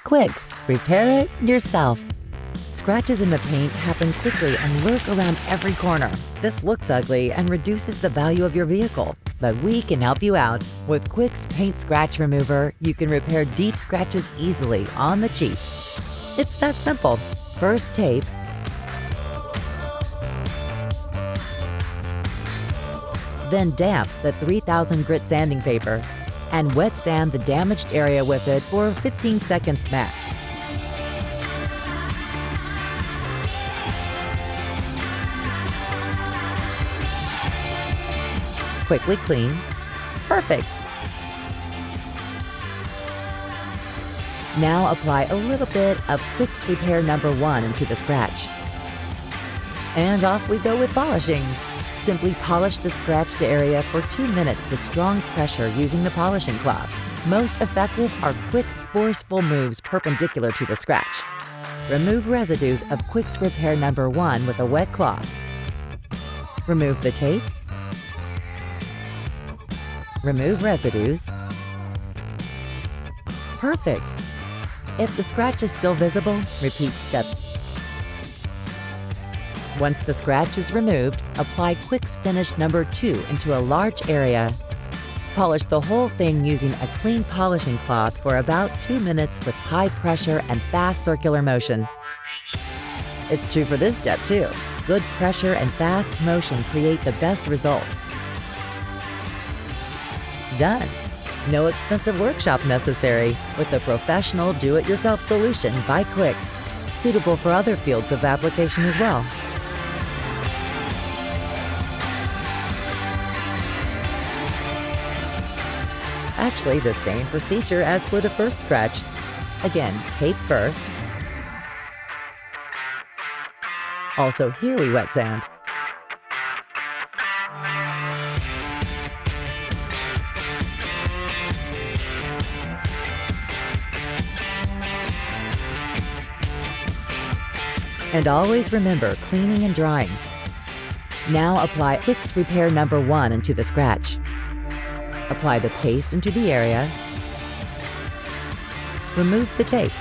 QUIXX, repair it yourself. Scratches in the paint happen quickly and lurk around every corner. This looks ugly and reduces the value of your vehicle, but we can help you out. With QUIXX Paint Scratch Remover, you can repair deep scratches easily on the cheap. It's that simple. First tape, then damp the 3000 grit sanding paper and wet sand the damaged area with it for 15 seconds max. Quickly clean. Perfect! Now apply a little bit of QUIXX Repair number 1 into the scratch. And off we go with polishing. Simply polish the scratched area for 2 minutes with strong pressure using the polishing cloth. Most effective are quick, forceful moves perpendicular to the scratch. Remove residues of QUIXX Repair number 1 with a wet cloth. Remove the tape. Remove residues. Perfect! If the scratch is still visible, repeat steps. Once the scratch is removed, apply QUIXX Finish number 2 into a large area. Polish the whole thing using a clean polishing cloth for about 2 minutes with high pressure and fast circular motion. It's true for this step too. Good pressure and fast motion create the best result. Done! No expensive workshop necessary with the professional do-it-yourself solution by QUIXX, suitable for other fields of application as well. Actually, the same procedure as for the first scratch. Again, tape first. Also, here we wet sand. And always remember cleaning and drying. Now apply QUIXX Repair number 1 into the scratch. Apply the paste into the area. Remove the tape.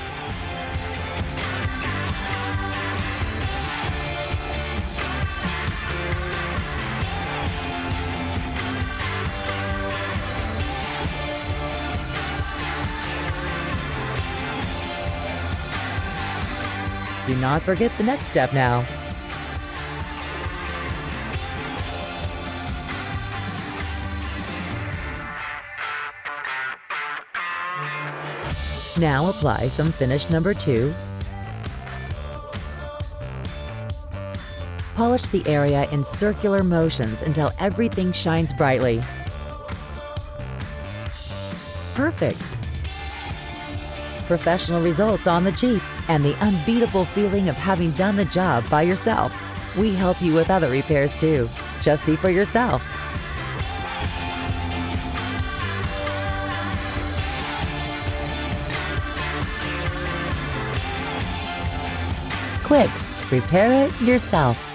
Do not forget the next step now. Now apply some finish number 2. Polish the area in circular motions until everything shines brightly. Perfect! Professional results on the cheap and the unbeatable feeling of having done the job by yourself. We help you with other repairs too. Just see for yourself. QUIXX, repair it yourself.